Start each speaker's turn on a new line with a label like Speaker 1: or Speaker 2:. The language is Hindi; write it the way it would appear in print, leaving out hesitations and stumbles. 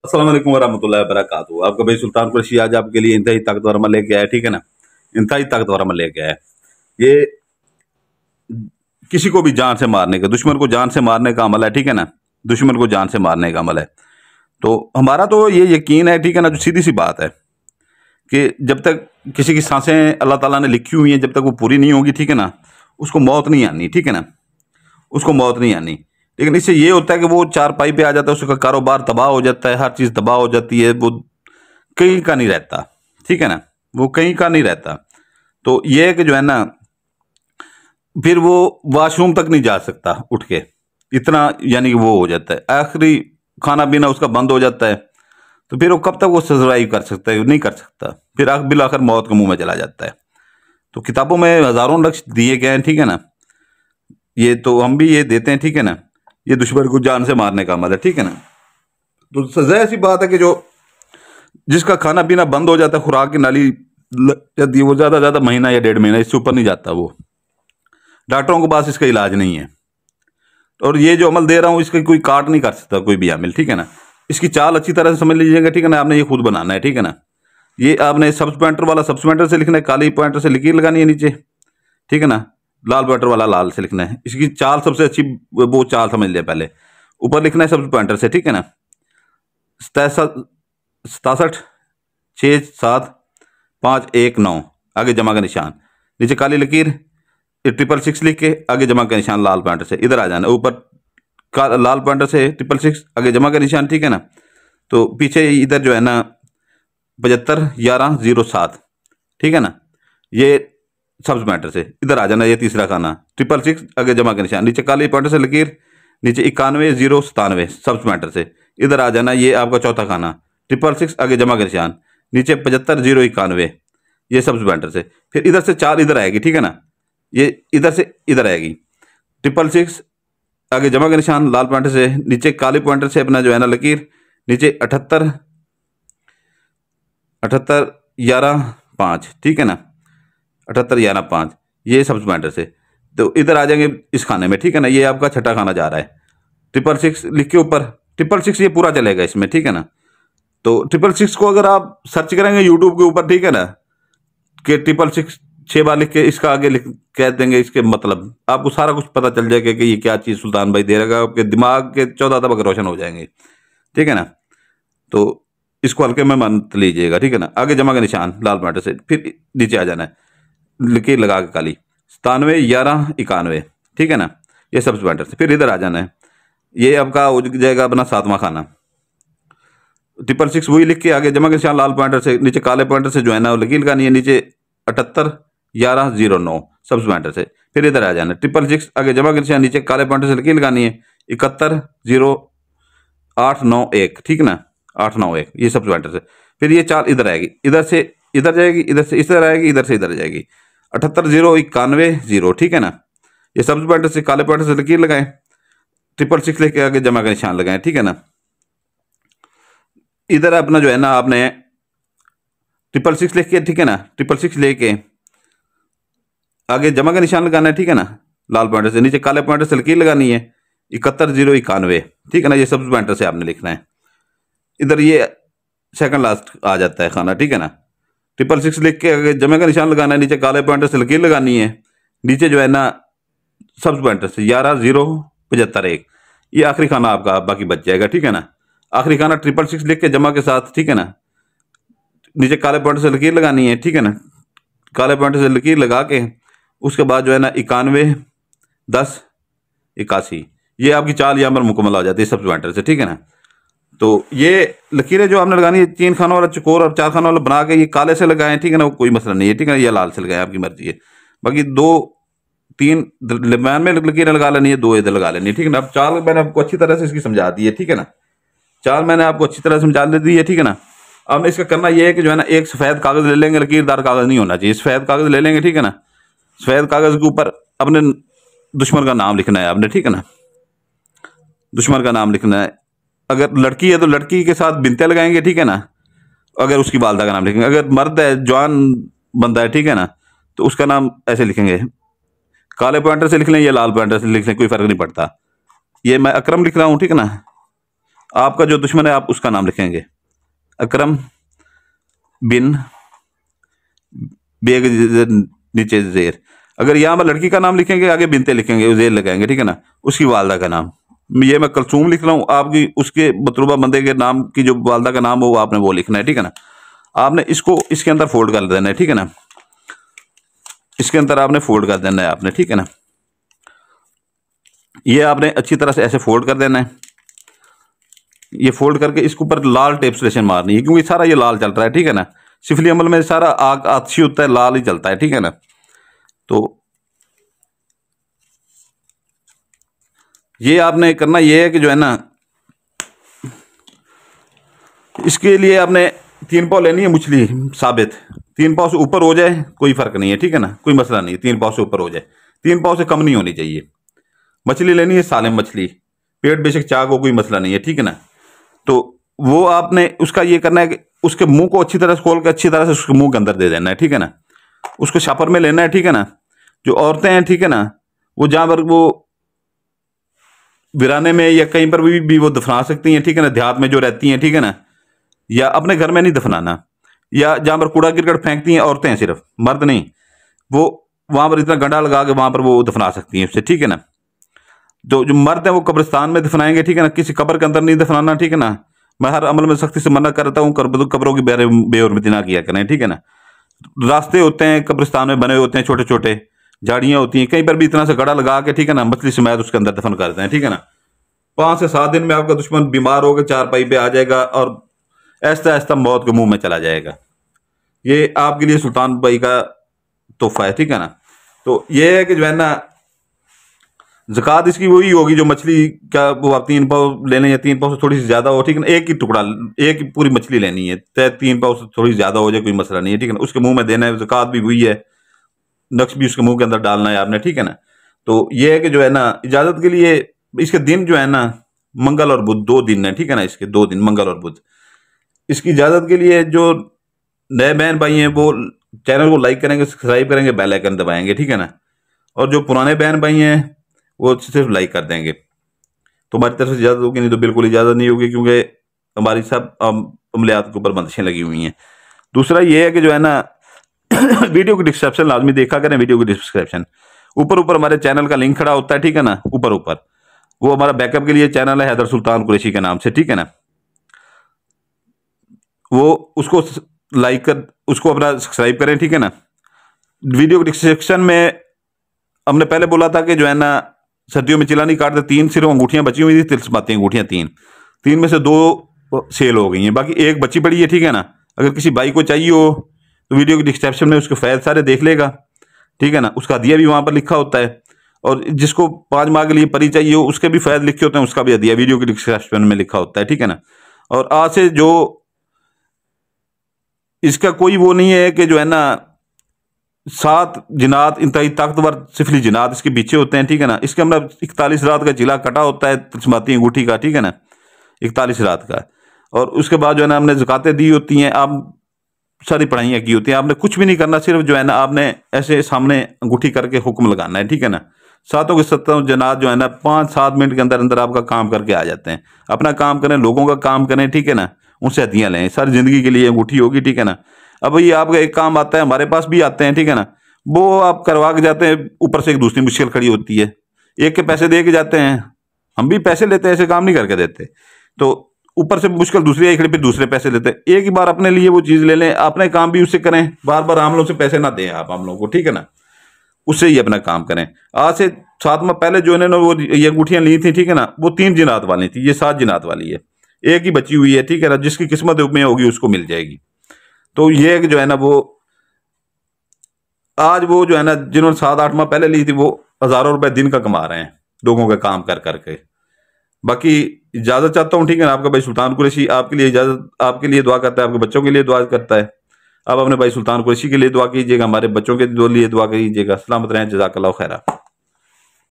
Speaker 1: अस्सलाम वालेकुम वरहमतुल्लाहि वबरकातुहू। आपका भाई सुल्तान कुरैशी आज आपके लिए इंतहाई ताकतवर अमल लेके आया, ठीक है ना। इंतहाई ताकतवर अमल लेके आया। ये किसी को भी जान से मारने का, दुश्मन को जान से मारने का अमल है, ठीक है ना। दुश्मन को जान से मारने का अमल है। तो हमारा तो ये यकीन है, ठीक है ना, जो सीधी सी बात है कि जब तक किसी की सांसें अल्लाह ताला ने लिखी हुई हैं, जब तक वो पूरी नहीं होगी, ठीक है ना, उसको मौत नहीं आनी, ठीक है ना, उसको मौत नहीं आनी। लेकिन इससे ये होता है कि वो चारपाई पे आ जाता है, उसका कारोबार तबाह हो जाता है, हर चीज़ तबाह हो जाती है, वो कहीं का नहीं रहता, ठीक है ना, वो कहीं का नहीं रहता। तो ये है कि जो है ना, फिर वो वॉशरूम तक नहीं जा सकता उठ के, इतना यानी कि वो हो जाता है, आखिरी खाना पीना उसका बंद हो जाता है। तो फिर वो कब तक वो सर्वाइव कर सकता है? नहीं कर सकता। फिर बिल आखिर मौत के मुंह में चला जाता है। तो किताबों में हज़ारों लक्ष्य दिए गए हैं, ठीक है ना, ये तो हम भी ये देते हैं, ठीक है ना। ये दुश्मन को जान से मारने का अमल है, ठीक है ना। तो सजा ऐसी बात है कि जो जिसका खाना पीना बंद हो जाता है, खुराक की नाली लग जाती है, वो ज़्यादा महीना या 1.5 महीना इससे ऊपर नहीं जाता, वो डॉक्टरों के पास इसका इलाज नहीं है। और ये जो अमल दे रहा हूँ, इसका कोई काट नहीं कर सकता कोई भी आमिल, ठीक है ना। इसकी चाल अच्छी तरह से समझ लीजिएगा, ठीक है ना। आपने ये खुद बनाना है, ठीक है ना। ये आपने सब पॉइंटर वाला सब पॉइंटर से लिखना है, काली पॉइंटर से लकीर लगानी है नीचे, ठीक है ना। लाल पॉइंटर वाला लाल से लिखना है। इसकी चाल सबसे अच्छी वो चाल समझ लिया पहले। ऊपर लिखना है सब पॉइंटर से, ठीक है ना। 67 6 7 5 1 9, आगे जमा का निशान, नीचे काली लकीर, 666 लिख के आगे जमा का निशान लाल पॉइंटर से, इधर आ जाना। ऊपर लाल पॉइंटर से 666 आगे जमा का निशान, ठीक है ना। तो पीछे इधर जो है ना 75 11 07, ठीक है ना। ये सब पॉइंटर से इधर आ जाना। ये तीसरा खाना 666 आगे जमा का निशान, नीचे काली पॉइंटर से लकीर, नीचे 91 0 97 सब पॉइंटर से इधर आ जाना। ये आपका चौथा खाना 666 आगे जमा का निशान, नीचे 75 0 91, ये सब पॉइंटर से। फिर इधर से चार इधर आएगी, ठीक है ना। ये इधर से इधर आएगी 666 आगे जमा का निशान लाल पॉइंटर से, नीचे काले पॉइंटर से अपना जो है ना लकीर, नीचे 78 11 5, ठीक है ना। 78 11 5, ये सब पॉइंटर से। तो इधर आ जाएंगे इस खाने में, ठीक है ना। ये आपका छठा खाना जा रहा है 666 लिख के ऊपर 666, ये पूरा चलेगा इसमें, ठीक है ना। तो 666 को अगर आप सर्च करेंगे यूट्यूब के ऊपर, ठीक है ना, कि 666 6 बार लिख के इसका आगे लिख कह देंगे, इसके मतलब आपको सारा कुछ पता चल जाएगा कि ये क्या चीज़ सुल्तान भाई दे रहेगा। आपके दिमाग के 14 तबक रोशन हो जाएंगे, ठीक है ना। तो इसको हल्के में मत लीजिएगा, ठीक है ना। आगे जमा का निशान लाल पॉइंटर से, फिर नीचे आ जाना है लकीर लगा के काली 97 11 91, ठीक है ना। ये सब पॉइंटर से फिर इधर आ जाना है। ये आपका हो जाएगा अपना सातवां खाना 666, वही लिख के आगे जमा के निशान लाल पॉइंटर से, नीचे काले पॉइंटर से जो है ना वो लकीर लगानी है, नीचे 78 11 09 सब पॉइंटर से। फिर इधर आ जाना 666 आगे जमा के निशान, नीचे काले पॉइंटर से लकीर लगानी है 71 0 8 9 1, ठीक है ना। 8 9 1, ये सब पॉइंटर से। फिर ये चाल इधर आएगी, इधर से इधर जाएगी, इधर से इधर आएगी, इधर से इधर जाएगी 78 0 91 0, ठीक है ना। ये सब पॉइंटर से काले पॉइंटर से लकीर लगाएं, 666 लेके आगे जमा का निशान लगाएं, ठीक है ना। इधर अपना जो है ना आपने 666 लिख के, ठीक है ना, 666 लेके आगे जमा का निशान लगाना है, ठीक है ना, लाल पॉइंटर से, नीचे काले पॉइंटर से लकीर लगानी है 71 0 91, ठीक है ना। ये सब पॉइंटर से आपने लिखना है। इधर ये सेकंड लास्ट आ जाता है खाना, ठीक है ना। 666 लिख के आगे जमा का निशान लगाना है, नीचे काले पॉइंटर से लकीर लगानी है, नीचे जो है ना सब पॉइंटर से 11 0 75 1, ये आखिरी खाना आपका बाकी बच जाएगा, ठीक है ना। आखिरी खाना 666 लिख के जमा के साथ, ठीक है ना, नीचे काले पॉइंटर से लकीर लगानी है, ठीक है ना। काले पॉइंटर से लकीर लगा के उसके बाद जो है ना 91 10 81, ये आपकी चाल यहाँ पर मुकम्मल हो जाती है सब पॉइंटर से, ठीक है ना। तो ये लकीरें जो आपने लगानी है 3 खानों वाला चकोर और 4 खानों वाला बना के ये काले से लगाएं, ठीक है ना, वो कोई मसला नहीं है, ठीक है ना। ये लाल से लगाएं, आपकी मर्जी है। बाकी 2 3 दरम्यान में लकीरें लगा लेनी है, 2 इधर लगा लेनी है, ठीक है ना। अब चाल मैंने आपको अच्छी तरह से इसकी समझा दी है, ठीक है ना। चाल मैंने आपको अच्छी तरह समझा दी है, ठीक है ना। अब इसका करना यह है कि जो है ना एक सफ़ेद कागज़ ले लेंगे, लकीरदार कागज़ नहीं होना चाहिए, सफ़ेद कागज़ ले लेंगे, ठीक है ना। सफ़ेद कागज़ के ऊपर अपने दुश्मन का नाम लिखना है आपने, ठीक है ना। दुश्मन का नाम लिखना है। अगर लड़की है तो लड़की के साथ बिनते लगाएंगे, ठीक है ना। अगर उसकी वालदा का नाम लिखेंगे। अगर मर्द है, जवान बंदा है, ठीक है ना, तो उसका नाम ऐसे लिखेंगे, काले पॉइंटर से लिख लें या लाल पॉइंटर से लिख लें, कोई फ़र्क नहीं पड़ता। ये मैं अकरम लिख रहा हूँ, ठीक है ना। आपका जो दुश्मन है आप उसका नाम लिखेंगे, अकरम बिन बेग नीचे जेर। अगर यहाँ पर लड़की का नाम लिखेंगे आगे बिनते लिखेंगे, जेर लगाएंगे, ठीक है ना। उसकी वालदा का नाम, ये मैं कलसूम लिख रहा हूँ, आपकी उसके मतलूबा बंदे के नाम की जो वालदा का नाम हो वो आपने वो लिखना है, ठीक है ना। आपने इसको इसके अंदर फोल्ड कर देना है, ठीक है ना। इसके अंदर आपने फोल्ड कर देना है आपने, ठीक है ना। ये आपने अच्छी तरह से ऐसे फोल्ड कर देना है। ये फोल्ड करके इसके ऊपर लाल टेप स्लेशन मारनी है, क्योंकि सारा ये लाल चल रहा है, ठीक है ना। सिफली अमल में सारा आग आतशी होता है, लाल ही चलता है, ठीक है ना। तो ये आपने करना ये है कि जो है ना, इसके लिए आपने 3 पाव लेनी है मछली साबित। 3 पाव से ऊपर हो जाए कोई फर्क नहीं है, ठीक है ना, कोई मसला नहीं है। 3 पाव से ऊपर हो जाए, 3 पाव से कम नहीं होनी चाहिए। मछली लेनी है सालिम मछली, पेट बेशक चाक हो, कोई मसला नहीं है, ठीक है ना। तो वो आपने उसका ये करना है कि उसके मुंह को अच्छी तरह से खोल के अच्छी तरह से उसके मुंह के अंदर दे देना है, ठीक है ना। उसको शापर में लेना है, ठीक है ना। जो औरतें हैं, ठीक है ना, वो जहाँ पर वो वीराने में या कहीं पर भी वो दफना सकती हैं, ठीक है ना। देहात में जो रहती हैं, ठीक है ना, या अपने घर में नहीं दफनाना, या जहाँ पर कूड़ा गिरगट फेंकती हैं औरतें हैं, सिर्फ मर्द नहीं, वो वहाँ पर इतना गंडा लगा के वहाँ पर वो दफना सकती हैं उससे, ठीक है ना। तो जो मर्द हैं वो कब्रिस्तान में दफनाएंगे, ठीक है ना, किसी कब्र के अंदर नहीं दफनाना, ठीक है ना। मैं हर अमल में सख्ती से मना करता हूँ, कब्रों की बेहुरमती ना किया करें, ठीक है ना। रास्ते होते हैं कब्रिस्तान में बने होते हैं, छोटे छोटे झाड़ियाँ होती हैं, कहीं पर भी इतना से गड़ा लगा के, ठीक है ना, मछली समेत उसके अंदर दफन करते हैं, ठीक है ना। 5 से 7 दिन में आपका दुश्मन बीमार होकर चारपाई पे आ जाएगा और ऐसा ऐसा मौत के मुंह में चला जाएगा। ये आपके लिए सुल्तान भाई का तोहफा है, ठीक है ना। तो ये है कि जो है ना, ज़कात इसकी वही होगी जो मछली का वो आप 3 पाव ले लें, या 3 पाव से थोड़ी सी ज़्यादा हो, ठीक है ना। एक ही टुकड़ा, एक ही पूरी मछली लेनी है, चाहे 3 पाव से थोड़ी ज़्यादा हो जाए कोई मसला नहीं है, ठीक है ना। उसके मुंह में देना है, ज़कात भी वही है, नक्श भी उसके मुंह के अंदर डालना है आपने, ठीक है ना। तो ये है कि जो है ना, इजाज़त के लिए इसके दिन जो है ना, मंगल और बुध 2 दिन है, ठीक है ना। इसके 2 दिन मंगल और बुध। इसकी इजाज़त के लिए जो नए बहन भाई हैं वो चैनल को लाइक करेंगे, सब्सक्राइब करेंगे, बेल आइकन दबाएंगे, ठीक है ना। और जो पुराने बहन भाई हैं वो सिर्फ लाइक कर देंगे, तो हमारी तरफ से इजाज़त होगी, नहीं तो बिल्कुल इजाज़त नहीं होगी, क्योंकि हमारी सब अमलियात के ऊपर बंदिशें लगी हुई हैं। दूसरा ये है कि जो है ना, वीडियो की डिस्क्रिप्शन लाजमी देखा करें। वीडियो की डिस्क्रिप्शन ऊपर ऊपर हमारे चैनल का लिंक खड़ा होता है, ठीक है ना। ऊपर ऊपर वो हमारा बैकअप के लिए चैनल है, हैदर सुल्तान कुरैशी के नाम से, ठीक है ना। वो उसको लाइक कर, उसको अपना सब्सक्राइब करें, ठीक है ना। वीडियो की डिस्क्रिप्शन में हमने पहले बोला था कि जो है ना, सर्दियों में चिला नहीं काटते, 3 सिर्फ अंगूठियां बची हुई थी, तिलस्माती अंगूठियां 3 में से 2 सेल हो गई हैं, बाकी 1 बची पड़ी है, ठीक है ना। अगर किसी भाई को चाहिए हो तो वीडियो की डिस्क्रिप्शन में उसके फैल सारे देख लेगा, ठीक है ना। उसका हदिया भी वहाँ पर लिखा होता है, और जिसको 5 माह के लिए परी चाहिए हो उसके भी फैद लिखे होते हैं, उसका भी हदिया वीडियो की डिस्क्रिप्शन में लिखा होता है, ठीक है ना। और आज से जो इसका कोई वो नहीं है कि जो है ना, 7 जिनात इंतहाई ताकतवर सिफली जिनात इसके पीछे होते हैं, ठीक है ना। इसके अंदर 41 रात का जिला कटा होता है तिलस्माती अंगूठी का, ठीक है ना, 41 रात का। और उसके बाद जो है ना, हमने ज़कातें दी होती हैं, आप सारी पढ़ाइयाँ की होती हैं, आपने कुछ भी नहीं करना, सिर्फ जो है ना आपने ऐसे सामने अंगूठी करके हुक्म लगाना है, ठीक है ना। 7 के 7 जनात जो है ना 5-7 मिनट के अंदर अंदर आपका काम करके आ जाते हैं। अपना काम करें, लोगों का काम करें, ठीक है ना, उनसे हदियाँ लें, सारी ज़िंदगी के लिए अंगूठी होगी, ठीक है ना। अब ये आपका एक काम आता है, हमारे पास भी आते हैं, ठीक है ना, वो आप करवा के जाते हैं, ऊपर से एक दूसरी मुश्किल खड़ी होती है, एक के पैसे दे के जाते हैं, हम भी पैसे लेते हैं, ऐसे काम नहीं करके देते, तो ऊपर से मुश्किल दूसरी आई खड़ी, फिर दूसरे पैसे लेते हैं। एक ही बार अपने लिए वो चीज़ ले लें, अपने काम भी उससे करें, बार बार आम लोगों से पैसे ना दें आप हम लोगों को, ठीक है ना, उससे ही अपना काम करें। आज से 7 माह पहले जो इन्होंने वो ये अंगूठियाँ ली थी, ठीक है ना, वो 3 जिनात वाली थी, ये 7 जिनात वाली है, एक ही बची हुई है, ठीक है ना। जिसकी किस्मत में होगी उसको मिल जाएगी। तो ये जो है ना, वो आज वो जो है ना, जिन्होंने 7-8 माह पहले ली थी, वो हज़ारों रुपए दिन का कमा रहे हैं लोगों का काम कर करके। बाकी इजाज़त चाहता हूँ, ठीक है ना। आपका भाई सुल्तान कुरैशी आपके लिए इजाज़त, आपके लिए दुआ करता है, आपके बच्चों के लिए दुआ करता है। आप अपने भाई सुल्तान कुरैशी के लिए दुआ कीजिएगा, हमारे बच्चों के लिए दुआ कीजिएगा। सलामत रहें, जज़ाकल्लाहु खैरा।